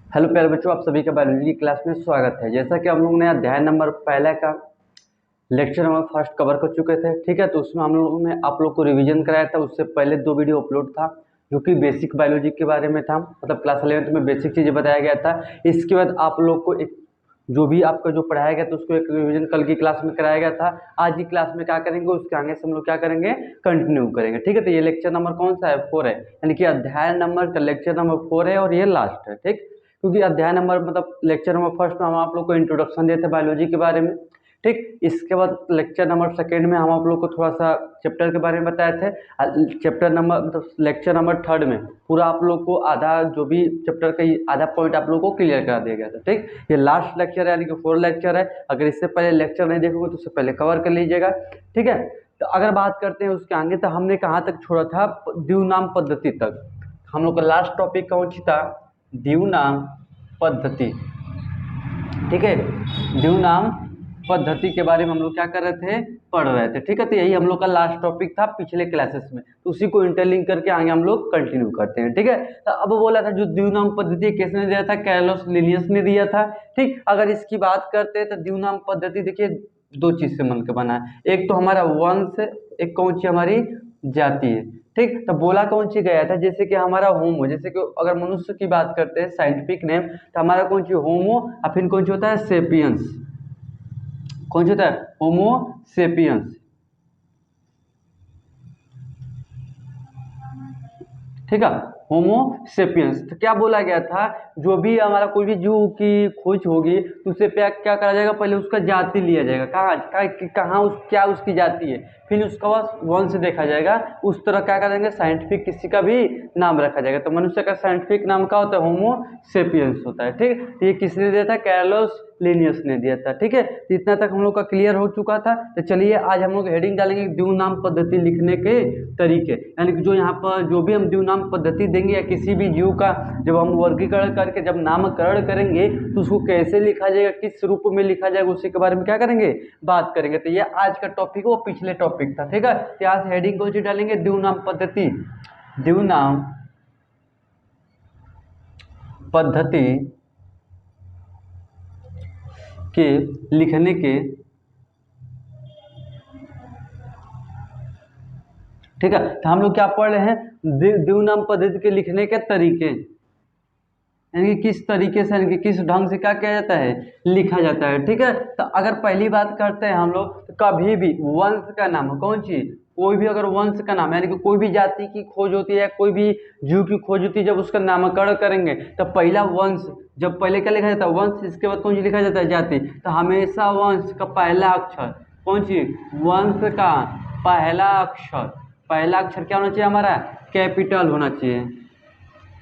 Hello प्यारे बच्चों, आप सभी का बायोलॉजी की क्लास में स्वागत है। जैसा कि हम लोग ने अध्याय नंबर पहले का लेक्चर नंबर फर्स्ट कवर कर चुके थे, ठीक है। तो उसमें हम लोगों ने आप लोग को रिवीजन कराया था। उससे पहले 2 वीडियो अपलोड था जो कि बेसिक बायोलॉजी के बारे में था, मतलब क्लास 11th में बेसिक चीज़ें बताया गया था। इसके बाद आप लोग को एक जो भी आपका जो पढ़ाया गया था उसको एक रिवीजन कल की क्लास में कराया गया था। आज की क्लास में क्या करेंगे, उसके आगे से हम लोग क्या करेंगे, कंटिन्यू करेंगे, ठीक है। तो ये लेक्चर नंबर कौन सा है, 4 है, यानी कि अध्याय नंबर का लेक्चर नंबर 4 है और ये लास्ट है, ठीक। क्योंकि अध्याय नंबर मतलब लेक्चर नंबर फर्स्ट में हम आप लोग को इंट्रोडक्शन दिए थे बायोलॉजी के बारे में, ठीक। इसके बाद लेक्चर नंबर सेकेंड में हम आप लोग को थोड़ा सा चैप्टर के बारे में बताए थे। चैप्टर नंबर मतलब लेक्चर नंबर थर्ड में पूरा आप लोग को आधा जो भी चैप्टर का आधा पॉइंट आप लोग को क्लियर करा दिया गया था, ठीक। ये लास्ट लेक्चर है, यानी कि 4 लेक्चर है। अगर इससे पहले लेक्चर नहीं देखोगे तो उससे पहले कवर कर लीजिएगा, ठीक है। तो अगर बात करते हैं उसके आगे, तो हमने कहाँ तक छोड़ा था, द्विनाम पद्धति तक। हम लोग का लास्ट टॉपिक कौन सी था, द्विनाम पद्धति, ठीक है। द्विनाम पद्धति के बारे में हम लोग क्या कर रहे थे, पढ़ रहे थे, ठीक है। तो यही हम लोग का लास्ट टॉपिक था पिछले क्लासेस में, तो उसी को इंटरलिंक करके आगे हम लोग कंटिन्यू करते हैं, ठीक है। तो अब बोला था जो द्विनाम पद्धति किसने दिया था, कैरोलस लिनियस ने दिया था, ठीक। अगर इसकी बात करते हैं तो द्विनाम पद्धति देखिए 2 चीज से मिलकर बना है। एक तो हमारा वंश, एक कौन सी हमारी जाति है, ठीक। तो बोला कौन सी गया था, जैसे कि हमारा होमो, जैसे कि अगर मनुष्य की बात करते हैं साइंटिफिक नेम, तो हमारा कौन सी होमो और फिर कौन सी होता है सेपियंस, कौन सा होता है होमो सेपियंस, ठीक है, होमो सेपियंस। तो क्या बोला गया था, जो भी हमारा कोई भी जीव की खोज होगी तो उससे क्या करा जाएगा, पहले उसका जाति लिया जाएगा, कहाँ क्या उसकी जाति है, फिर उसका वंश देखा जाएगा। उस तरह क्या करेंगे, साइंटिफिक किसी का भी नाम रखा जाएगा। तो मनुष्य का साइंटिफिक नाम क्या होता है, होमो सेपियंस होता है, ठीक। ये किसने दिया था, कैरोलस लिनियस ने दिया था, ठीक है। तो इतना तक हम लोग का क्लियर हो चुका था। तो चलिए आज हम लोग हेडिंग डालेंगे द्विनाम पद्धति लिखने के तरीके, यानी कि जो यहाँ पर जो भी हम द्विनाम पद्धति देंगे या किसी भी जीव का जब हम वर्गीकरण करके जब नामकरण करेंगे तो उसको कैसे लिखा जाएगा, किस रूप में लिखा जाएगा, उसी के बारे में क्या करेंगे, बात करेंगे। तो ये आज का टॉपिक वो पिछले टॉपिक था, ठीक है। तो यहाँ से हेडिंग कौन सी डालेंगे, द्विनाम पद्धति, द्विनाम पद्धति के लिखने के, ठीक है। तो हम लोग क्या पढ़ रहे हैं, द्विनाम पद्धति के लिखने के तरीके, यानी कि किस तरीके से, यानी कि किस ढंग से क्या किया जाता है, लिखा जाता है, ठीक है। तो अगर पहली बात करते हैं हम लोग, तो कभी भी वंश का नाम, कौन सी, कोई भी अगर वंश का नाम, यानी कि कोई भी जाति की खोज होती है, कोई भी जीव की खोज होती है, जब उसका नामकरण करेंगे तो पहला वंश, जब पहले क्या लिखा जाता है, वंश, इसके बाद कौन सी लिखा जाता है, जाति। तो हमेशा वंश का पहला अक्षर, कौन सी, वंश का पहला अक्षर, पहला अक्षर क्या होना चाहिए हमारा, कैपिटल होना चाहिए।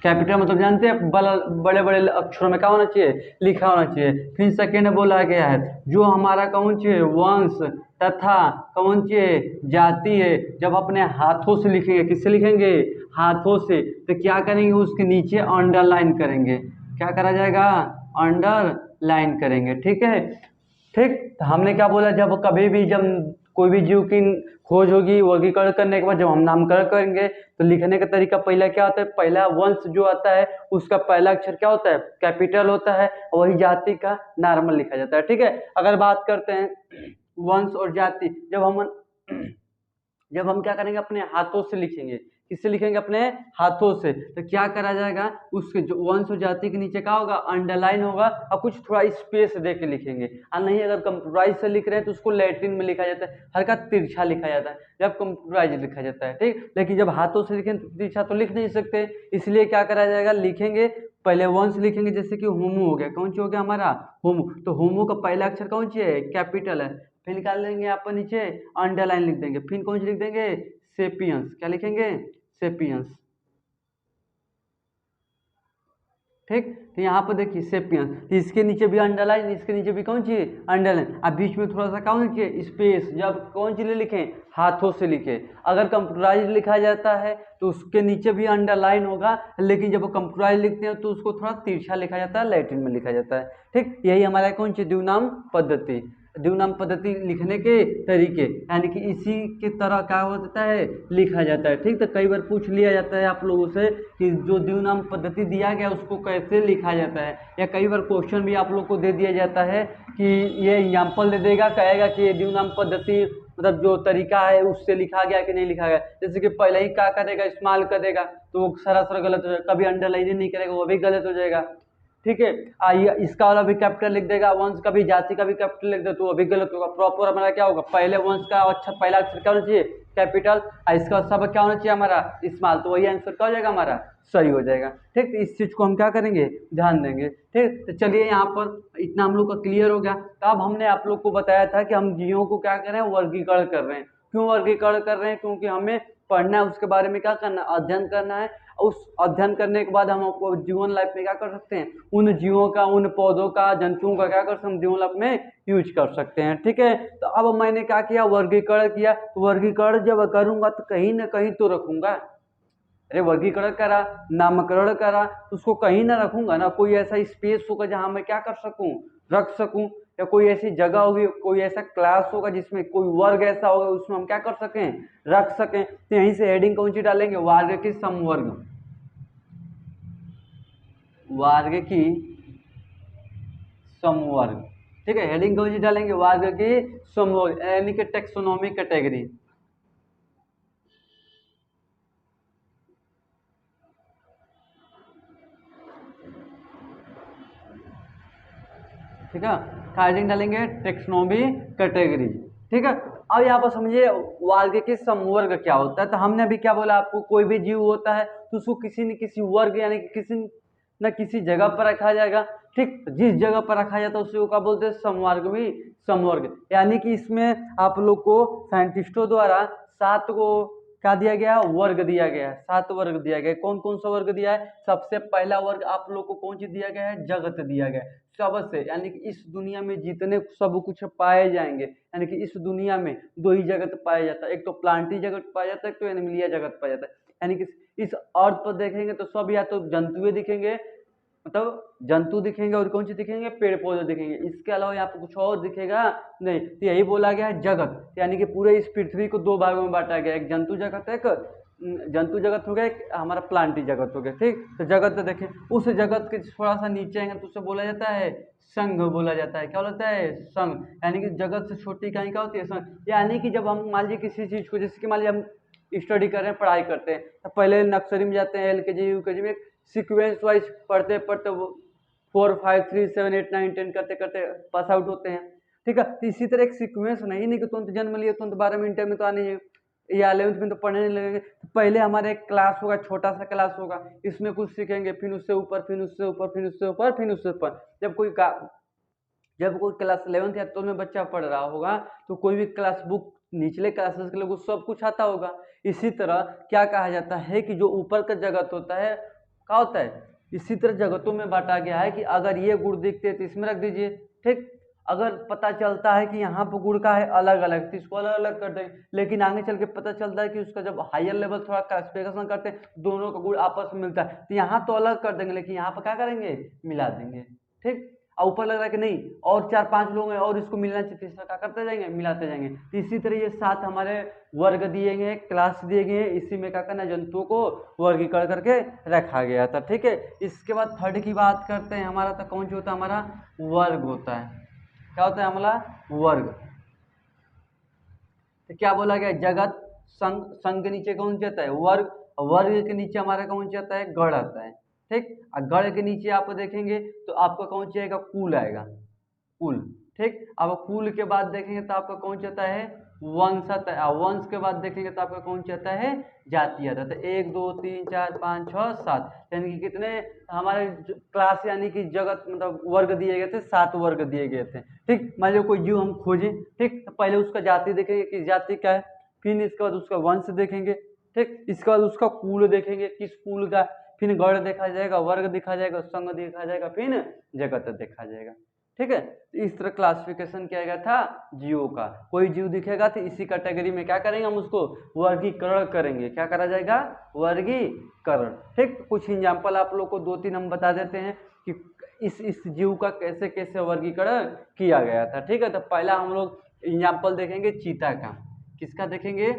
कैपिटल मतलब जानते हैं, बड़े बड़े अक्षरों में क्या होना चाहिए, लिखा होना चाहिए। फिर सेकेंड बोला गया है, जो हमारा कौन सी वंश तथा कौन सी जाति है, जब अपने हाथों से लिखेंगे, किससे लिखेंगे, हाथों से, तो क्या करेंगे, उसके नीचे अंडरलाइन करेंगे। क्या करा जाएगा, अंडरलाइन करेंगे, ठीक है, ठीक। तो हमने क्या बोला, जब कभी भी जब कोई भी जीव की खोज होगी, वर्गीकरण करने के बाद जब हम नामकरण करेंगे तो लिखने का तरीका पहला क्या होता है, पहला वंश जो आता है उसका पहला अक्षर क्या होता है, कैपिटल होता है, और वही जाति का नॉर्मल लिखा जाता है, ठीक है। अगर बात करते हैं वंश और जाति, जब हम क्या करेंगे, अपने हाथों से लिखेंगे, किससे लिखेंगे, अपने हाथों से, तो क्या करा जाएगा, उसके जो वंश और जाति के नीचे क्या होगा, अंडरलाइन होगा, और कुछ थोड़ा स्पेस दे के लिखेंगे। और नहीं अगर कंप्यूटराइज से लिख रहे हैं तो उसको लैटिन में लिखा जाता है, हल्का तिरछा लिखा जाता है जब कंप्यूटराइज लिखा जाता है, ठीक। लेकिन जब हाथों से लिखें तो तिरछा तो लिख नहीं सकते, इसलिए क्या करा जाएगा, लिखेंगे पहले वंश लिखेंगे, जैसे कि होमो हो गया, कौन सी हो गया हमारा, होमो। तो होमो का पहला अक्षर कौन सी है, कैपिटल है। फिर निकाल लेंगे यहाँ पर नीचे अंडरलाइन लिख देंगे, फिर कौन सी लिख देंगे, सेपियंस, क्या लिखेंगे, सेपियंस, ठीक। तो यहाँ पर देखिए सेपियंस, इसके नीचे भी अंडरलाइन, इसके नीचे भी कौन सी अंडरलाइन, अब बीच में थोड़ा सा कौन सी स्पेस, जब कौन सी लिखें, हाथों से लिखे। अगर कंप्यूटराइज लिखा जाता है तो उसके नीचे भी अंडरलाइन होगा, लेकिन जब वो कंप्यूटराइज लिखते हैं तो उसको थोड़ा तिरछा लिखा जाता है, लैटिन में लिखा जाता है, ठीक। यही हमारा कौन सी द्विनाम पद्धति। द्विनाम पद्धति लिखने के तरीके, यानी कि इसी की तरह क्या होता है, लिखा जाता है। ठीक, तो कई बार पूछ लिया जाता है आप लोगों से कि जो द्विनाम पद्धति दिया गया उसको कैसे लिखा जाता है, या कई बार क्वेश्चन भी आप लोग को दे दिया जाता है कि ये एग्जाम्पल दे देगा, कहेगा कि ये द्विनाम पद्धति मतलब जो तरीका है उससे लिखा गया कि नहीं लिखा गया। जैसे कि पहले ही क्या करेगा, इस्तेमाल करेगा तो वो सरासर गलत हो जाएगा, कभी अंडरलाइन नहीं करेगा वो भी गलत हो जाएगा। ठीक है, आइए इसका वाला भी कैपिटल लिख देगा, वंश का भी जाति का भी कैपिटल लिख दे तो वो भी गलत होगा। प्रॉपर हमारा क्या होगा, पहले वंश का अच्छा पहला अक्षर क्या होना चाहिए, कैपिटल, और इसका सब क्या होना चाहिए हमारा, स्मॉल, तो वही आंसर क्या हो जाएगा हमारा, सही हो जाएगा। ठीक, तो इस चीज को हम क्या करेंगे, ध्यान देंगे। ठीक, तो चलिए यहाँ पर इतना हम लोग का क्लियर हो गया। तो अब हमने आप लोग को बताया था कि हम जीवों को क्या कर रहे हैं, वर्गीकरण कर रहे हैं। क्यों वर्गीकरण कर रहे हैं, क्योंकि हमें पढ़ना है, उसके बारे में क्या करना है, अध्ययन करना है। उस अध्ययन करने के बाद हम आपको जीवन लाइफ में क्या कर सकते हैं, उन जीवों का, उन पौधों का, जंतुओं का क्या कर सकते हैं, जीवन लाइफ में यूज कर सकते हैं। ठीक है, तो अब मैंने क्या किया, वर्गीकरण किया। तो वर्गीकरण जब करूंगा तो कहीं ना कहीं तो रखूंगा। अरे वर्गीकरण करा, नामकरण करा, तो उसको कहीं ना रखूंगा ना, कोई ऐसा स्पेस होगा जहां मैं क्या कर सकूं, रख सकूं, या कोई ऐसी जगह होगी, कोई ऐसा क्लास होगा जिसमें कोई वर्ग ऐसा होगा उसमें हम क्या कर सकें, रख सकें। तो यहीं से हेडिंग कौन सी डालेंगे, वर्ग की समवर्ग, वर्ग की समवर्ग। ठीक है, हेडिंग कौन सी डालेंगे, वर्ग की समवर्ग, यानी कि टेक्सोनॉमी कैटेगरी। ठीक है, हेडिंग डालेंगे टेक्सोनॉमी कैटेगरी। ठीक है, अब यहाँ पर समझिए वर्ग के समवर्ग क्या होता है। तो हमने अभी क्या बोला आपको, कोई भी जीव होता है तो उसको किसी न किसी वर्ग यानी कि किसी न किसी जगह पर रखा जाएगा। ठीक, जिस जगह पर रखा जाता है उसी को बोलते हैं समवर्ग भी समवर्ग। यानी कि इसमें आप लोग को साइंटिस्टों द्वारा 7 को क्या दिया गया, वर्ग दिया गया है, 7 वर्ग दिया गया है। कौन कौन सा वर्ग दिया है, सबसे पहला वर्ग आप लोग को कौन सी दिया गया है, जगत दिया गया है। सबसे, यानी कि इस दुनिया में जितने सब कुछ पाए जाएंगे, यानी कि इस दुनिया में 2 ही जगत पाया जाता है, एक तो प्लांटी जगत पाया जाता है, एक तो एनिमलिया जगत पाया जाता है। यानी कि इस अर्थ पर देखेंगे तो सब या तो जंतुएं दिखेंगे, मतलब जंतु दिखेंगे, और कौन सी दिखेंगे, पेड़ पौधे दिखेंगे, इसके अलावा यहाँ पे कुछ और दिखेगा नहीं। तो यही बोला गया है जगत, यानी कि पूरे इस पृथ्वी को 2 भागों में बांटा गया, एक जंतु जगत, एक जंतु जगत हो गया, एक हमारा प्लांटी जगत हो गया। ठीक, तो जगत देखें, उस जगत के थोड़ा सा नीचे आएंगे तो उसे बोला जाता है संघ, बोला जाता है, क्या बोलता है, संघ। यानी कि जगत से छोटी इकाई क्या होती है, संघ। यानी कि जब हम मान लीजिए किसी चीज को, जैसे कि मान लीजिए हम स्टडी कर रहे हैं, पढ़ाई करते हैं, तो पहले नर्सरी में जाते हैं, LKG UKG में सीक्वेंस वाइज पढ़ते पढ़ते वो 4 5 3 7 8 9 10 करते करते पास आउट होते हैं। ठीक है, तो इसी तरह एक सीक्वेंस नहीं कि तुरंत जन्म लिए तुरंत 12वीं इंटर में तो आने हैं या 11वीं में तो पढ़ने नहीं लगेंगे। तो पहले हमारा एक क्लास होगा, छोटा सा क्लास होगा, इसमें कुछ सीखेंगे, फिर उससे ऊपर, फिर उससे ऊपर, फिर उससे ऊपर, फिर उससे ऊपर। जब कोई क्लास 11th या 12th में बच्चा पढ़ रहा होगा तो कोई भी क्लास बुक निचले क्लासेस के लोगों को सब कुछ आता होगा। इसी तरह क्या कहा जाता है कि जो ऊपर का जगत होता है क्या होता है, इसी तरह जगतों में बांटा गया है कि अगर ये गुण दिखते हैं तो इसमें रख दीजिए। ठीक, अगर पता चलता है कि यहाँ पर गुण का है अलग अलग तो इसको अलग अलग कर देंगे, लेकिन आगे चल के पता चलता है कि उसका जब हायर लेवल थोड़ा क्लासिफिकेशन करते हैं दोनों का गुण आपस में मिलता है, तो यहाँ तो अलग कर देंगे लेकिन यहाँ पर क्या करेंगे, मिला देंगे। ठीक, और ऊपर लग रहा है कि नहीं और 4-5 लोग हैं और इसको मिलना चाहिए, तीसरा क्या करते जाएंगे, मिलाते जाएंगे। तो इसी तरह ये 7 हमारे वर्ग दिए गए, क्लास दिए गए हैं, इसी में क्या करना, जंतुओं को वर्गीकरण करके रखा गया था। ठीक है, इसके बाद थर्ड की बात करते हैं, हमारा तो कौन सा होता है, हमारा वर्ग होता है। क्या होता है हमारा वर्ग। तो क्या बोला गया, जगत, संघ, संघ के नीचे कौन सा आता है, वर्ग, वर्ग के नीचे हमारा कौन सा आता है, गण आता है। ठीक, और गण के नीचे आप देखेंगे तो आपका कौन सा आएगा, कुल आएगा, कुल। ठीक, अब कुल के बाद देखेंगे तो आपका कौन सा आता है, वंश आता है, और वंश के बाद देखेंगे तो आपका कौन सा आता है, जाति आता है। तो 1 2 3 4 5 6 7 यानी कि कितने हमारे क्लास यानी कि जगत मतलब वर्ग दिए गए थे, 7 वर्ग दिए गए थे। ठीक, मान लो कोई जीव हम खोजें, ठीक, तो पहले उसका जाति देखेंगे कि जाति क्या है, फिर इसके बाद उसका वंश देखेंगे। ठीक, इसके बाद उसका कुल देखेंगे किस कुल का, फिर गण देखा जाएगा, वर्ग देखा जाएगा, संघ देखा जाएगा, फिर जगत देखा जाएगा। ठीक है, तो इस तरह क्लासिफिकेशन किया गया था जीवों का। कोई जीव दिखेगा तो इसी कैटेगरी में क्या करेंगे, हम उसको वर्गीकरण करेंगे। क्या करा जाएगा, वर्गीकरण। ठीक, कुछ एग्जाम्पल आप लोग को 2-3 हम बता देते हैं कि इस जीव का कैसे कैसे वर्गीकरण किया गया था। ठीक है, तो पहला हम लोग एग्जाम्पल देखेंगे चीता का। किसका देखेंगे?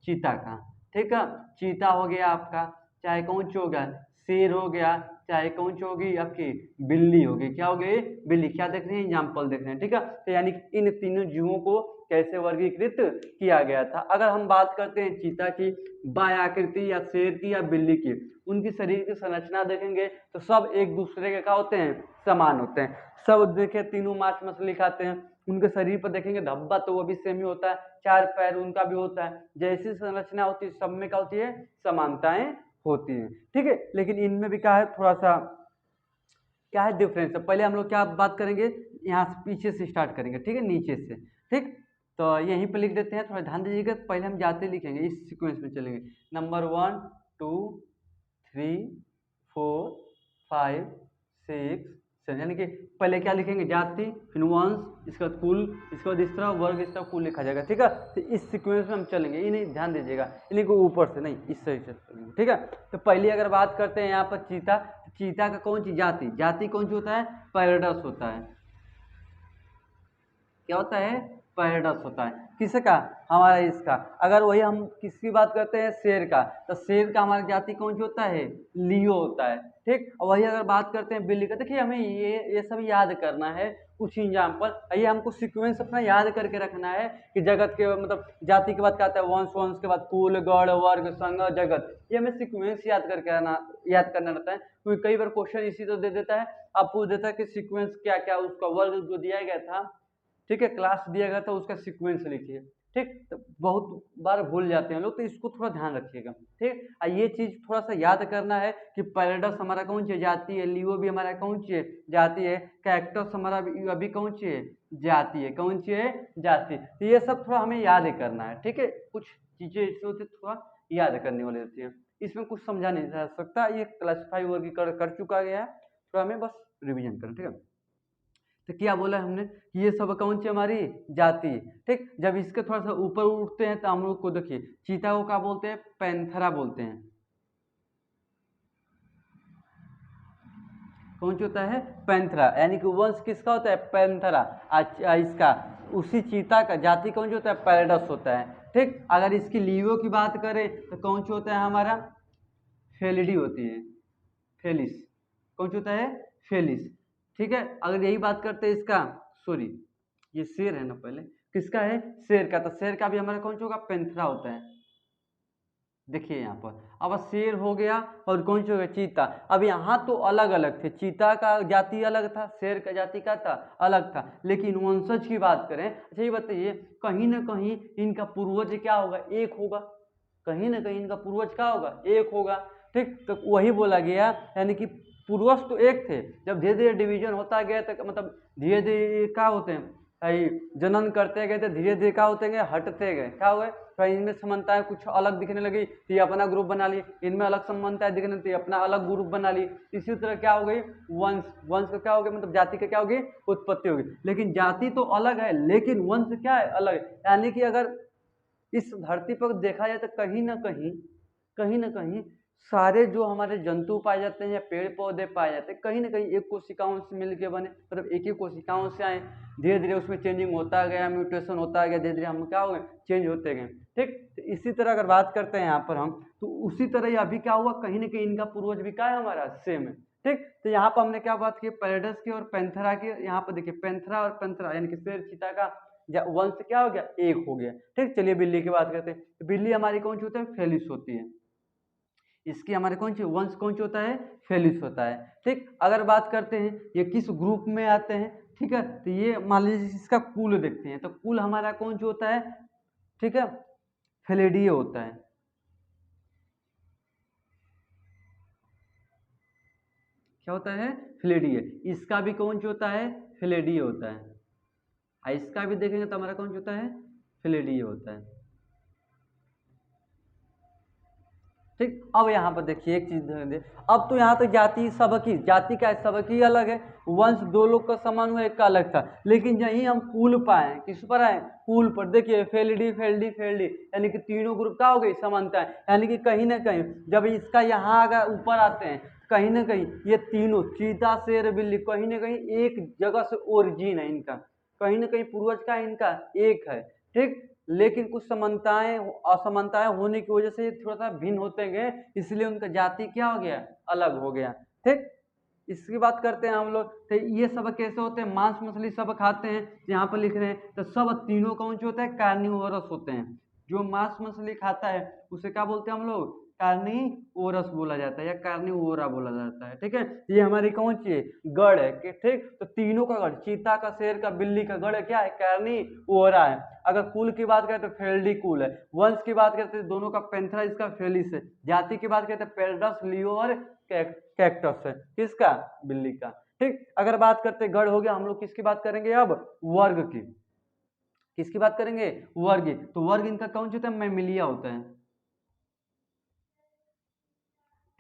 चीता का। ठीक है, चीता हो गया आपका, चाहे कौन सी हो गया, शेर हो गया, चाहे कौन सी होगी आपकी बिल्ली होगी। क्या हो गई? बिल्ली। क्या देख रहे हैं? एग्जाम्पल देख रहे हैं। ठीक है, तो यानी कि इन तीनों जीवों को कैसे वर्गीकृत किया गया था। अगर हम बात करते हैं चीता की बाह्य आकृति या शेर की या बिल्ली की, उनकी शरीर की संरचना देखेंगे तो सब एक दूसरे के क्या होते हैं? समान होते हैं। सब देखे तीनों मांस मछली खाते हैं, उनके शरीर पर देखेंगे धब्बा तो वो भी सेम ही होता है, 4 पैर उनका भी होता है। जैसी संरचना होती है सब में क्या होती है? समानताएं होती हैं। ठीक है, लेकिन इनमें भी क्या है, थोड़ा सा क्या है डिफरेंस है। पहले हम लोग क्या बात करेंगे, यहाँ से पीछे से स्टार्ट करेंगे। ठीक है, नीचे से। ठीक, तो यहीं पर लिख देते हैं, थोड़ा ध्यान दीजिएगा। पहले हम जाते लिखेंगे, इस सीक्वेंस में चलेंगे। नंबर 1 2 3 4 5 6 7, यानी कि पहले क्या लिखेंगे? जाति, फिर वंश, इसके बाद कुल, इसके बाद इस तरह वर्ग, इस तरह कुल लिखा जाएगा। ठीक है, तो इस सीक्वेंस में हम चलेंगे। ये नहीं ध्यान दीजिएगा, इन्हीं को ऊपर से नहीं, इस सही से चलेंगे। ठीक है, तो पहले अगर बात करते हैं यहाँ पर चीता, चीता का कौन सी जाति, जाति कौन सी होता है? पैराडस होता है। क्या होता है? पैराडस होता है। किसका? हमारा इसका। अगर वही हम किसकी बात करते हैं? शेर का, तो शेर का हमारा जाति कौन सी होता है? लियो होता है। ठीक, और वही अगर बात करते हैं बिल्ली का, देखिए हमें ये सब याद करना है, कुछ एग्जाम्पल। ये हमको सीक्वेंस अपना याद करके रखना है कि जगत के मतलब जाति के बाद क्या आता है? वंश, वंश के बाद कुल, गण, वर्ग, संघ, जगत। ये हमें सीक्वेंस याद करना रहता है, क्योंकि कई बार क्वेश्चन इसी तो दे देता है, आप पूछ देता है कि सीक्वेंस क्या क्या, उसका वर्ग जो दिया गया था, ठीक है, क्लास दिया गया था, उसका सीक्वेंस लिखिए। ठीक, तो बहुत बार भूल जाते हैं लोग, तो इसको थोड़ा ध्यान रखिएगा। ठीक, ये चीज थोड़ा सा याद करना है कि पैराडस हमारा कौन सी जाति है, लियो भी हमारा कौन सी है? जाति है। कैक्टस हमारा अभी कौन सी है? जाति है। कौन सी है? जाति। तो ये सब थोड़ा हमें याद करना है। ठीक है, कुछ चीजें इसमें होती थोड़ा याद करने वाली रहती है, इसमें कुछ समझा नहीं जा सकता। ये क्लासिफाई वर्गीकरण कर चुका गया है, तो हमें बस रिविजन करना। ठीक है, तो क्या बोला हमने कि ये सब कौन सी हमारी जाति। ठीक, जब इसके थोड़ा सा ऊपर उठते हैं तो हम लोग को देखिए चीता को क्या बोलते हैं? पैंथरा बोलते हैं। कौन सी होता है? पैंथरा, यानी कि वंश किसका होता है? पैंथरा। इसका उसी चीता का जाति कौन सी होता है? पैराडस होता है। ठीक, अगर इसकी लियो की बात करें तो कौन सी होता है हमारा? फेलिडी होती है। फेलिस। कौन सा होता है? फेलिस। ठीक है, अगर यही बात करते हैं इसका, सॉरी ये शेर है ना, पहले किसका है? शेर का। तो शेर का भी हमारा कौन सा होगा? पैंथरा होता है। देखिए यहाँ पर अब शेर हो गया और कौन सा हो गया? चीता। अब यहाँ तो अलग अलग थे, चीता का जाति अलग था, शेर का जाति का था अलग था, लेकिन वंशज की बात करें, अच्छा ये बताइए, कहीं ना कहीं इनका पूर्वज क्या होगा? एक होगा। कहीं ना कहीं इनका पूर्वज क्या होगा? एक होगा। ठीक, तो वही बोला गया, यानी कि पूर्वज तो एक थे, जब धीरे धीरे डिवीजन होता गया तो मतलब धीरे धीरे क्या होते हैं, जनन करते गए तो धीरे धीरे क्या होते गए? हटते गए। क्या हुए? तो इनमें समानताएं कुछ अलग दिखने लगी तो ये अपना ग्रुप बना ली, इनमें अलग समानताएं दिखने तो ये अपना अलग ग्रुप बना ली। इसी तरह क्या हो गई? वंश, वंश का क्या हो गया? मतलब जाति का क्या होगी? उत्पत्ति होगी। लेकिन जाति तो अलग है, लेकिन वंश क्या है? अलग है। यानी कि अगर इस धरती पर देखा जाए तो कहीं ना कहीं सारे जो हमारे जंतु पाए जाते हैं या पेड़ पौधे पाए जाते हैं, कहीं ना कहीं एक कोशिकाओं से मिलके बने, मतलब एक ही कोशिकाओं से आए। धीरे धीरे उसमें चेंजिंग होता गया, म्यूटेशन होता गया, धीरे धीरे हम क्या हो गए? चेंज होते गए। ठीक, तो इसी तरह अगर बात करते हैं यहाँ पर हम, तो उसी तरह ये अभी क्या हुआ? कहीं ना कहीं इनका पूर्वज भी क्या है? हमारा सेम है। ठीक, तो यहाँ पर हमने क्या बात की? पैराडस की और पैंथरा की। यहाँ पर देखिए पैंथरा और पैंथरा यानी कि शेर चीता का वंश क्या हो गया? एक हो गया। ठीक, चलिए बिल्ली की बात करते हैं। तो बिल्ली हमारी कौन सी होती है? फेलिस होती है। इसकी हमारे कौन सी वंश कौन सी होता है? फेलिस होता है। ठीक, अगर बात करते हैं ये किस ग्रुप में आते हैं, ठीक है, तो ये मान लीजिए इसका कुल देखते हैं, तो कुल हमारा कौन सा होता है? ठीक है, फेलिडीय होता है। क्या होता है? फेलिडीय। इसका भी कौन सा होता है? फेलिडीय होता है। इसका भी देखेंगे तो हमारा कौन सा होता है? फेलिडीय होता है। ठीक, अब यहाँ पर देखिए एक चीज ध्यान दे, अब तो यहाँ तो जाति सबकी, जाति का सबकी अलग है, वंश दो लोग का समान हुआ, एक का अलग था। लेकिन यही हम कुल पाए, किस पर आए? कुल पर। देखिए फेलिडी फेलिडी फेलिडी, यानी कि तीनों ग्रुप का हो गई समानता है। यानी कि कहीं ना कहीं जब इसका यहाँ अगर ऊपर आते हैं कहीं ना कहीं ये तीनों चीता शेर बिल्ली कहीं ना कहीं एक जगह से ओरिजिन है इनका, कहीं ना कहीं पूर्वज का इनका एक है, ठीक। लेकिन कुछ समानताएं असमानताएं होने की वजह से ये थोड़ा सा भिन्न होते गए, इसलिए उनका जाति क्या हो गया, अलग हो गया, ठीक। इसकी बात करते हैं हम लोग, तो ये सब कैसे होते हैं, मांस मछली सब खाते हैं, यहाँ पर लिख रहे हैं, तो सब तीनों कौन से होते हैं, कार्निवोरस होते हैं। जो मांस मछली खाता है उसे क्या बोलते हैं हम लोग, कार्निवोरस बोला जाता है या कार्निवोरा बोला जाता है, ठीक है। ये हमारी कौन सी है, गढ़ है, ठीक। तो तीनों का गढ़, चीता का, शेर का, बिल्ली का गढ़ क्या है, कार्निवोरा है। अगर कुल की बात करें तो फेल्डी कुल है। वंश की बात करते हैं दोनों का पैंथरा, इसका फेलिस है। जाति की बात करते हैं पेरिडस, लियो और कैक्टस है, किसका, बिल्ली का, ठीक। अगर बात करते हैं गढ़ हो गया, हम लोग किसकी बात करेंगे अब, वर्ग की, किसकी बात करेंगे, वर्ग। तो वर्ग इनका कौन सा होता है, मैमिलिया होता है।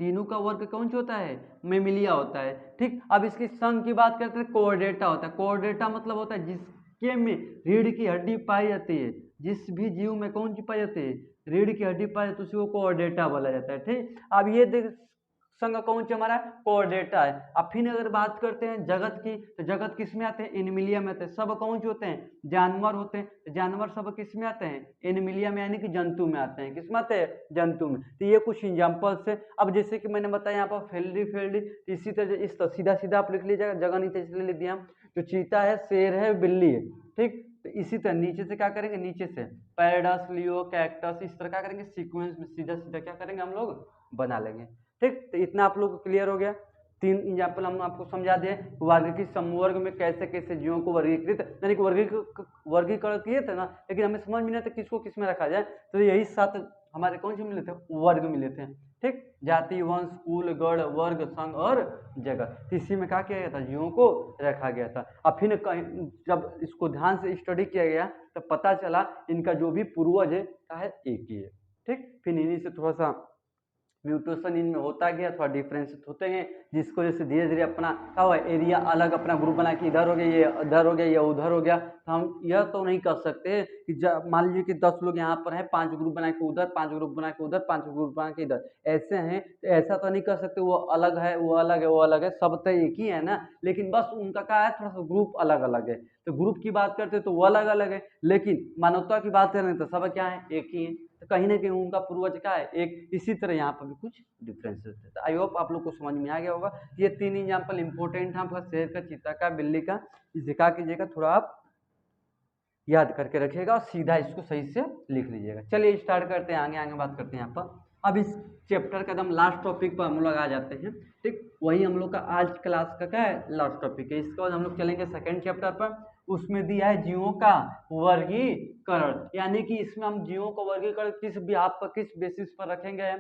तीनों का वर्ग कौन सा होता है, मैमिलिया होता है, ठीक। अब इसकी संघ की बात करते हैं, कोर्डेटा होता है। कोर्डेटा मतलब होता है जिसके में रीढ़ की हड्डी पाई जाती है, जिस भी जीव में कौन सी पाई जाती है, रीढ़ की हड्डी पाई जाती है, उसी को कोर्डेटा बोला जाता है, ठीक। अब ये देख संघ कौन सा हमारा, कोर्डेटा है। अब फिर अगर बात करते हैं जगत की, तो जगत किस में आते हैं, एनिमिलिया में आते हैं। सब कौन से होते हैं, जानवर होते हैं। तो जानवर सब किस में आते हैं, एनिमिलिया में, यानी कि जंतु में आते हैं। किस में आते हैं, जंतु में। तो ये कुछ एग्जाम्पल्स है। अब जैसे कि मैंने बताया यहाँ पर फेल्डी फेल्डी, तो इसी तरह इस सीधा सीधा आप लिख लीजिएगा, जगह नीचे इसलिए लिख दिया। तो चीता है, शेर है, बिल्ली है, ठीक। तो इसी तरह नीचे से क्या करेंगे, नीचे से पैराडस, लियो, कैक्टस, इस तरह क्या करेंगे, सीक्वेंस में सीधा सीधा क्या करेंगे हम लोग, बना लेंगे, ठीक। तो इतना आप लोग को क्लियर हो गया। तीन एग्जाम्पल हम आपको समझा दिए, वर्गीकृत समवर्ग में कैसे कैसे जीवों को वर्गीकृत, यानी कि वर्गीकरण किए थे ना, लेकिन हमें समझ में नहीं था किसको किस में रखा जाए। तो यही 7 हमारे कौन से मिले थे, वर्ग मिले थे, ठीक। जाति, वंश, कुल, गण, वर्ग, संघ और जगत। इसी में क्या किया गया था, जीवों को रखा गया था। अब फिर कहीं जब इसको ध्यान से स्टडी किया गया तो पता चला इनका जो भी पूर्वज है क्या है, एक ही है, ठीक। फिर इन्हीं से थोड़ा सा म्यूटेशन इनमें होता गया, थोड़ा डिफ्रेंशिएट होते गए, जिसको जैसे धीरे धीरे अपना क्या हुआ, एरिया अलग अपना ग्रुप बना के इधर हो गया, ये इधर हो गया, ये उधर हो गया। तो हम यह तो नहीं कर सकते कि मान लीजिए कि 10 लोग यहाँ पर हैं, 5 ग्रुप बना के उधर, 5 ग्रुप बना के उधर, 5 ग्रुप बना के इधर, ऐसे हैं। तो ऐसा तो नहीं कर सकते, वो अलग है, वो अलग है, वो अलग है, सब तो एक ही है ना, लेकिन बस उनका क्या है, थोड़ा सा ग्रुप अलग अलग है। तो ग्रुप की बात करते तो वो अलग अलग है, लेकिन मानवता की बात करें तो सब क्या है, एक ही है। तो कहीं ना कहीं उनका पूर्वज क्या है, एक। इसी तरह यहाँ पर भी कुछ डिफरेंसेस है। तो आई होप आप लोग को समझ में आ गया होगा। ये 3 एग्जाम्पल इंपॉर्टेंट है आपका, शेर का, चीता का, बिल्ली का। दिखा कीजिएगा, थोड़ा आप याद करके रखिएगा और सीधा इसको सही से लिख लीजिएगा। चलिए स्टार्ट करते हैं, आगे आगे बात करते हैं यहाँ पर। अब इस चैप्टर का एकदम लास्ट टॉपिक पर हम लोग आ जाते हैं, ठीक। वही हम लोग का आज क्लास का क्या है, लास्ट टॉपिक है। इसके बाद हम लोग चलेंगे सेकेंड चैप्टर पर। उसमें दिया है जीवों का वर्गीकरण, यानी कि इसमें हम जीवों का वर्गीकरण किस बिहाफ पर, किस बेसिस पर रखेंगे,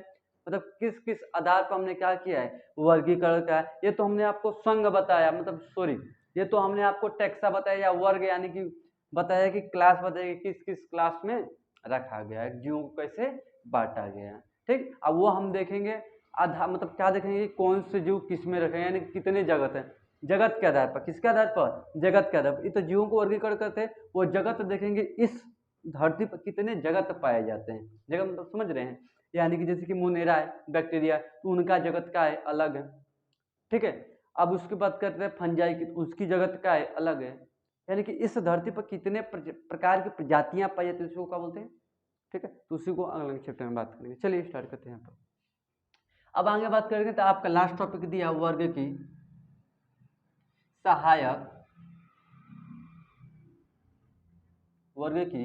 मतलब किस किस आधार पर हमने क्या किया है, वर्गीकरण का है। ये तो हमने आपको संघ बताया, मतलब सॉरी, ये तो हमने आपको टैक्सा बताया या वर्ग, यानी कि बताया कि क्लास बताया कि किस किस क्लास में रखा गया है, जीवों को कैसे बांटा गया है, ठीक। अब वो हम देखेंगे आधार, मतलब क्या देखेंगे कि कौन से जीव किस में रखे हैं, यानी कितने जगत है, जगत के आधार पर। किसके आधार पर, जगत के आधार पर। ये तो जीवों को वर्गीकरण करते हैं, वो जगत देखेंगे इस धरती पर कितने जगत पाए जाते हैं। जगत मतलब समझ रहे हैं, यानी कि जैसे कि मोनेरा है, बैक्टीरिया, तो उनका जगत का है, अलग है, ठीक है। अब उसकी बात करते हैं फंजाई की, उसकी जगत का है, अलग है। यानी कि इस धरती पर कितने प्रकार की प्रजातियां पाई जाती है, उसको क्या बोलते हैं, ठीक है। तो उसी को अगले चैप्टर में बात करेंगे। चलिए स्टार्ट करते हैं यहाँ पर। अब आगे बात करेंगे तो आपका लास्ट टॉपिक दिया वर्ग की सहायक, वर्ग की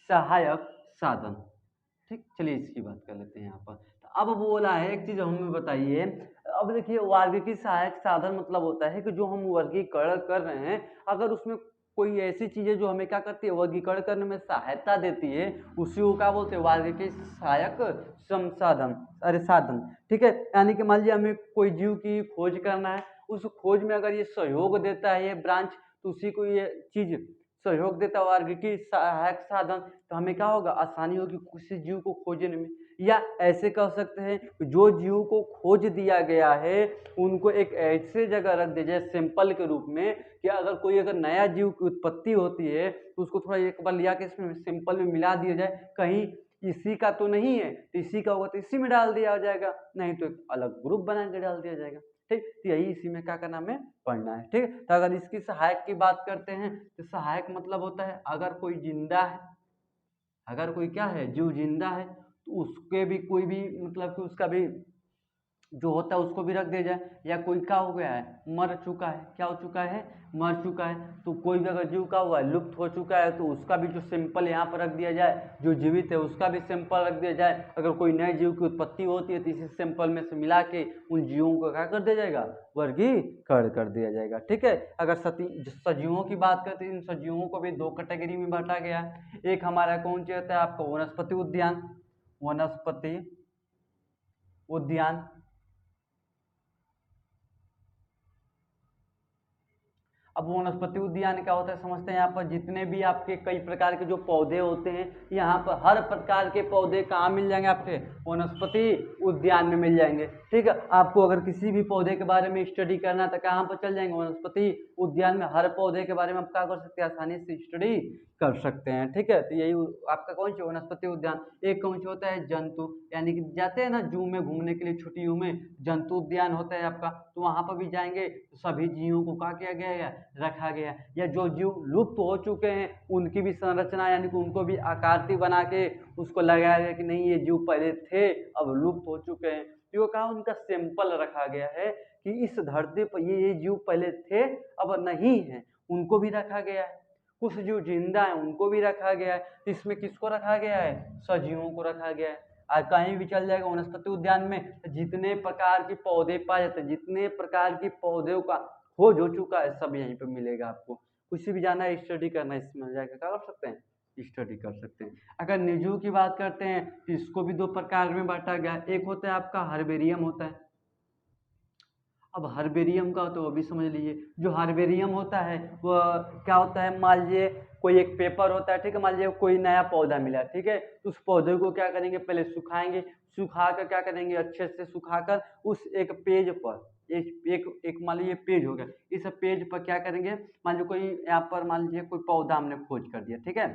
सहायक साधन, ठीक। चलिए इसकी बात कर लेते हैं यहाँ पर। तो अब बोला है एक चीज हमें बताइए। अब देखिए वर्ग की सहायक साधन मतलब होता है कि जो हम वर्गीकरण कर रहे हैं, अगर उसमें कोई ऐसी चीज है जो हमें क्या करती है, वर्गीकरण करने में सहायता देती है, उसी को क्या बोलते हैं, वर्ग की सहायक संसाधन, अरे साधन, ठीक है। यानी कि मान लीजिए हमें कोई जीव की खोज करना है, उस खोज में अगर ये सहयोग देता है ये ब्रांच, तो उसी को ये चीज सहयोग देता है वर्ग की सहायक साधन, तो हमें क्या होगा, आसानी होगी किसी जीव को खोजने में। या ऐसे कह सकते हैं जो जीव को खोज दिया गया है उनको एक ऐसे जगह रख दिया जाए सैंपल के रूप में, कि अगर कोई अगर नया जीव की उत्पत्ति होती है तो उसको थोड़ा एक बार लिया के इसमें सैंपल में मिला दिया जाए, कहीं इसी का तो नहीं है, तो इसी का होगा तो इसी में डाल दिया जाएगा, नहीं तो एक अलग ग्रुप बना के डाल दिया जाएगा। ठीक, तो यही इसी में क्या करना हमें पढ़ना है। ठीक, तो अगर इसकी सहायक की बात करते हैं तो सहायक मतलब होता है अगर कोई जिंदा है, अगर कोई क्या है जीव जिंदा है तो उसके भी कोई भी मतलब कि उसका भी जो होता है उसको भी रख दिया जाए, या कोई क्या हो गया है मर चुका है, क्या हो चुका है मर चुका है, तो कोई भी अगर जीव का हुआ है लुप्त हो चुका है तो उसका भी जो सिंपल यहाँ पर रख दिया जाए, जो जीवित है उसका भी सिंपल रख दिया जाए। अगर कोई नए जीव की उत्पत्ति होती है तो इसी सिंपल में से मिला के उन जीवों को क्या कर दिया जाएगा, वर्गीकरण कर दिया जाएगा। ठीक है, अगर सजीवों की बात करते हैं इन सजीवों को भी दो कैटेगरी में बांटा गया है। एक हमारा कौन सी होता है आपका वनस्पति उद्यान, वनस्पति उद्यान। अब वनस्पति उद्यान क्या होता है समझते हैं। यहाँ पर जितने भी आपके कई प्रकार के जो पौधे होते हैं, यहाँ पर हर प्रकार के पौधे कहाँ मिल जाएंगे, आपके वनस्पति उद्यान में मिल जाएंगे। ठीक है, आपको अगर किसी भी पौधे के बारे में स्टडी करना है तो कहाँ पर चल जाएंगे, वनस्पति उद्यान में। हर पौधे के बारे में आप क्या कर सकते हैं, आसानी से स्टडी कर सकते हैं। ठीक है, तो यही आपका कौन सा वनस्पति उद्यान। एक कौन सा होता है जंतु, यानी कि जाते हैं ना जू में घूमने के लिए छुट्टियों में, जंतु उद्यान होता है आपका, तो वहां पर भी जाएंगे तो सभी जीवों को क्या किया गया है, रखा गया है। या जो जीव लुप्त हो चुके हैं उनकी भी संरचना, यानी कि उनको भी आकृति बना के उसको लगाया गया कि नहीं ये जीव पहले थे अब लुप्त हो चुके हैं, जो कहा उनका सैंपल रखा गया है कि इस धरती पर ये जीव पहले थे अब नहीं है, उनको भी रखा गया है। कुछ जीव जिंदा है उनको भी रखा गया है। इसमें किसको रखा गया है, सजीवों को रखा गया है। आज कहीं भी चल जाएगा वनस्पति उद्यान में, जितने प्रकार के पौधे पाए जाते हैं, जितने प्रकार के पौधों का खोज हो चुका है सब यहीं पे मिलेगा आपको। कुछ भी जाना है स्टडी करना है इसमें जाकर क्या कर सकते हैं, स्टडी कर सकते हैं। अगर निर्जीव की बात करते हैं तो इसको भी दो प्रकार में बांटा गया है। एक होता है आपका हर्बेरियम होता है। अब हर्बेरियम का तो वो भी समझ लीजिए, जो हर्बेरियम होता है वो क्या होता है, मान लीजिए कोई एक पेपर होता है, ठीक है, मान लीजिए कोई नया पौधा मिला, ठीक है, तो उस पौधे को क्या करेंगे, पहले सुखाएंगे, सुखा कर क्या करेंगे, अच्छे से सुखाकर उस एक पेज पर एक एक एक मान लीजिए पेज हो गया, इस पेज पर क्या करेंगे, मान लीजिए कोई यहाँ पर मान लीजिए कोई पौधा हमने खोज कर दिया, ठीक है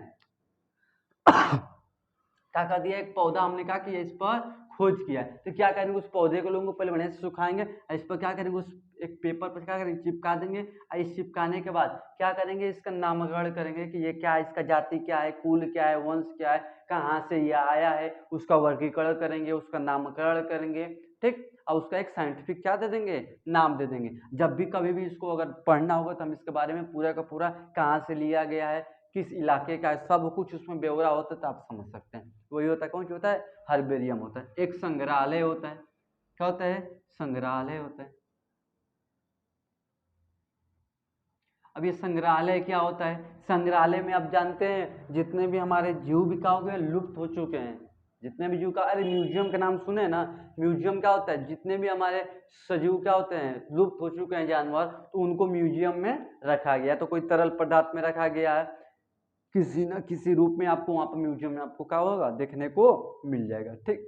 क्या कर दिया, एक पौधा हमने क्या किया, इस पर खोज किया, तो क्या करेंगे उस पौधे को लोगों को पहले बढ़िया से सुखाएंगे, इस पर क्या करेंगे, उस एक पेपर पर क्या करेंगे, चिपका देंगे, और इस चिपकाने के बाद क्या करेंगे, इसका नामकरण करेंगे कि ये क्या है, इसका जाति क्या है, कुल क्या है, वंश क्या है, कहाँ से ये आया है, उसका वर्गीकरण करेंगे, उसका नामकरण करेंगे, ठीक, और उसका एक साइंटिफिक क्या दे देंगे, नाम दे देंगे। जब भी कभी भी इसको अगर पढ़ना होगा तो हम इसके बारे में पूरा का पूरा कहाँ से लिया गया है, किस इलाके का है, सब कुछ उसमें ब्यौरा होता है, तो आप समझ सकते हैं। वही होता है, कौन सा होता है, हर्बेरियम होता है। एक संग्रहालय होता है, क्या होता है, संग्रहालय होता है। अब ये संग्रहालय क्या होता है, संग्रहालय में आप जानते हैं जितने भी हमारे जीव भी क्या हो गए, लुप्त हो चुके हैं, जितने भी जीव का, अरे म्यूजियम का नाम सुने ना, म्यूजियम क्या होता है, जितने भी हमारे सजीव क्या होते हैं, लुप्त हो चुके हैं जानवर, तो उनको म्यूजियम में रखा गया, तो कोई तरल पदार्थ में रखा गया है, किसी न किसी रूप में आपको वहाँ पर म्यूजियम में आपको क्या होगा, देखने को मिल जाएगा। ठीक,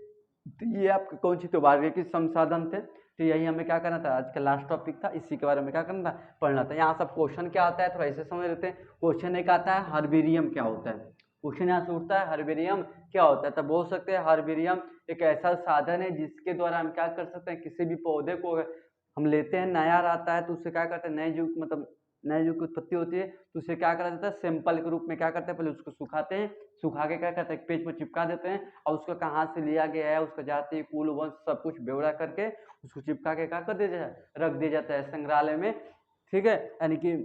तो ये आपके कौन सी सौभाग्य के संसाधन थे, तो यही हमें क्या करना था, आज का लास्ट टॉपिक था, इसी के बारे में क्या करना था, पढ़ना था। यहाँ सब क्वेश्चन क्या आता है थोड़ा ऐसे समझ लेते हैं। क्वेश्चन एक आता है हर्बेरियम क्या होता है, क्वेश्चन यहाँ से उठता है हर्बेरियम क्या होता है, तब बोल सकते हैं हर्बेरियम एक ऐसा साधन है जिसके द्वारा हम क्या कर सकते हैं, किसी भी पौधे को हम लेते हैं, नया आता है तो उससे क्या करते हैं, नए जीव मतलब नए जीव की उत्पत्ति होती है, तो उसे क्या करा जाता है, सैंपल के रूप में क्या करते हैं, पहले उसको सुखाते हैं, सुखा के क्या करते हैं, एक पेज पर चिपका देते हैं, और उसको कहाँ से लिया गया है, उसका जाति कुल वंश सब कुछ ब्यौरा करके उसको चिपका के क्या कर दिया जाता है, रख दिया जाता है संग्रहालय में। ठीक है, यानी कि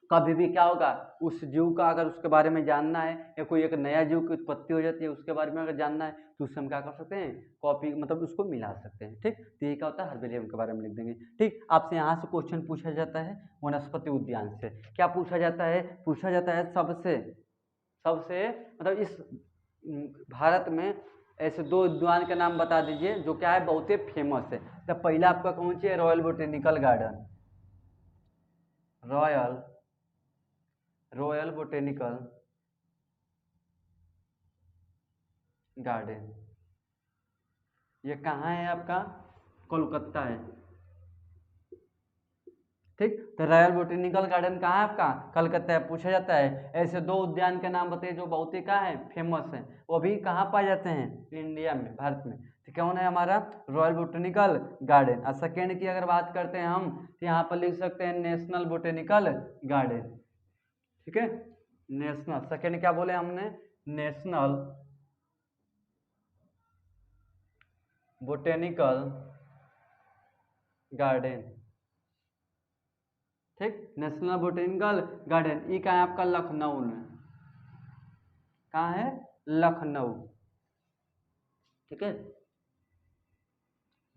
कभी भी क्या होगा, उस जीव का अगर उसके बारे में जानना है, या कोई एक नया जीव की उत्पत्ति हो जाती है उसके बारे में अगर जानना है, तो उससे हम क्या कर सकते हैं, कॉपी मतलब उसको मिला सकते हैं। ठीक, तो ये क्या होता है, हर्बेरियम के बारे में लिख देंगे। ठीक, आपसे यहाँ से क्वेश्चन पूछा जाता है वनस्पति उद्यान से, क्या पूछा जाता है, पूछा जाता है सबसे सबसे मतलब इस भारत में ऐसे दो उद्यान के नाम बता दीजिए जो क्या है, बहुत ही फेमस है। तो पहला आपका कौन सी है, royal botanical garden, royal royal botanical garden, ये कहाँ है आपका, कोलकाता है। ठीक, तो रॉयल बोटेनिकल गार्डन कहाँ है आपका, कलकत्ता है। पूछा जाता है ऐसे दो उद्यान के नाम बताइए जो बहुत ही कहाँ है, फेमस है, वो भी कहाँ पाए जाते हैं, इंडिया में, भारत में। तो कौन है हमारा रॉयल बोटेनिकल गार्डन। और सेकेंड की अगर बात करते हैं हम तो यहाँ पर लिख सकते हैं नेशनल बोटेनिकल गार्डन, ठीक है। नेशनल, सेकेंड क्या बोले हमने, नेशनल बोटेनिकल गार्डन, ठीक। नेशनल बोटेनिकल गार्डन ये कहाँ है आपका, लखनऊ में, कहाँ है, लखनऊ, ठीक है,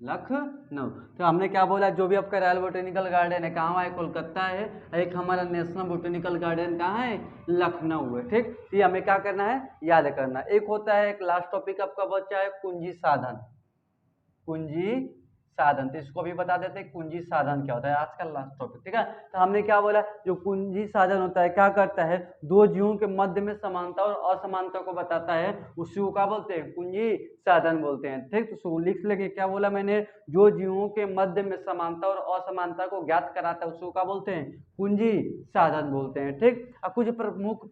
लखनऊ। तो हमने क्या बोला, जो भी आपका रॉयल बोटेनिकल गार्डन है कहाँ है, कोलकाता है, एक हमारा नेशनल बोटेनिकल गार्डन कहाँ है, लखनऊ है, ठीक। तो ये हमें क्या करना है, याद करना। एक होता है, एक लास्ट टॉपिक आपका बच्चा है कुंजी साधन, कुंजी साधन, तो इसको भी बता देते हैं कुंजी साधन क्या होता है, आज का लास्ट टॉपिक, ठीक है। तो हमने क्या बोला, जो कुंजी साधन होता है क्या करता है, दो जीवों के मध्य में समानता और असमानता को बताता है, उसी को क्या बोलते हैं, कुंजी साधन बोलते हैं, ठीक। तो उसको लिख लेंगे, क्या बोला मैंने, जो जीवों के मध्य में समानता और असमानता को ज्ञात कराता है उसको क्या बोलते हैं, कुंजी साधन बोलते हैं, ठीक। और कुछ प्रमुख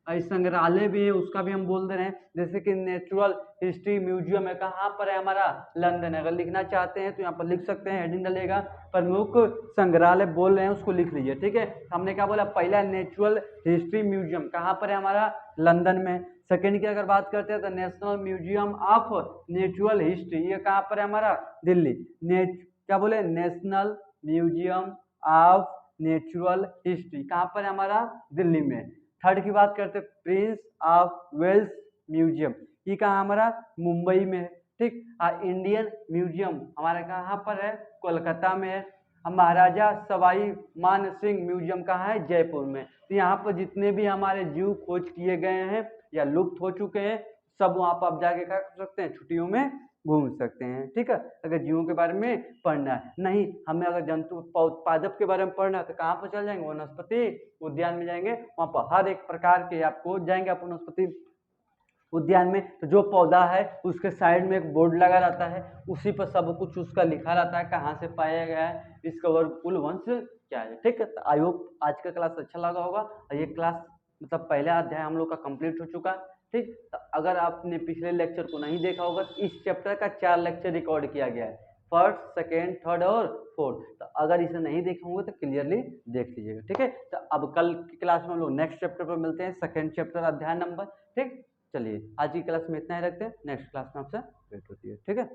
संग्रहालय भी है उसका भी हम बोल दे रहे हैं, जैसे कि नेचुरल हिस्ट्री म्यूजियम है, कहाँ पर है हमारा, लंदन है। अगर लिखना चाहते हैं तो यहाँ पर लिख सकते हैं, हेडिंग डलेगा, प्रमुख संग्रहालय बोल रहे हैं उसको लिख लीजिए, ठीक है। हमने क्या बोला, पहला नेचुरल हिस्ट्री म्यूजियम कहाँ पर है हमारा, लंदन में। सेकेंड की अगर बात करते हैं तो national museum of natural history, ये कहाँ पर है हमारा, दिल्ली। क्या बोले, national museum of natural history कहाँ पर है हमारा, दिल्ली में। थर्ड की बात करते हैं, प्रिंस ऑफ वेल्स म्यूजियम, ये कहाँ हमारा, मुंबई में है, ठीक। इंडियन म्यूजियम हमारा कहाँ पर है, कोलकाता में है। महाराजा सवाई मान सिंह म्यूजियम कहाँ है, जयपुर में। तो यहाँ पर जितने भी हमारे जीव खोज किए गए हैं या लुप्त हो चुके हैं, सब वहाँ पर आप जाके क्या कर सकते हैं, छुट्टियों में घूम सकते हैं, ठीक है। अगर जीवों के बारे में पढ़ना है, नहीं हमें अगर जंतु पादप के बारे में पढ़ना है तो कहाँ पर चल जाएंगे, वनस्पति उद्यान में जाएंगे, वहाँ पर हर एक प्रकार के आपको जाएंगे आप वनस्पति उद्यान में, तो जो पौधा है उसके साइड में एक बोर्ड लगा रहता है, उसी पर सब कुछ उसका लिखा रहता है, कहाँ से पाया गया है, इसका वर्गकुल वंश क्या है, ठीक है। तो आई होप आज का क्लास अच्छा लगा होगा, और ये क्लास मतलब पहला अध्याय हम लोग का कंप्लीट हो चुका है, ठीक। तो अगर आपने पिछले लेक्चर को नहीं देखा होगा तो इस चैप्टर का 4 लेक्चर रिकॉर्ड किया गया है, फर्स्ट, सेकेंड, थर्ड और फोर्थ। तो अगर इसे नहीं देखे होंगे तो क्लियरली देख लीजिएगा, ठीक है। तो अब कल की क्लास में हम लोग नेक्स्ट चैप्टर पर मिलते हैं, सेकेंड चैप्टर अध्याय नंबर, ठीक। चलिए आज की क्लास में इतना ही रखते हैं, नेक्स्ट क्लास में आपसे भेंट होती है, ठीक है।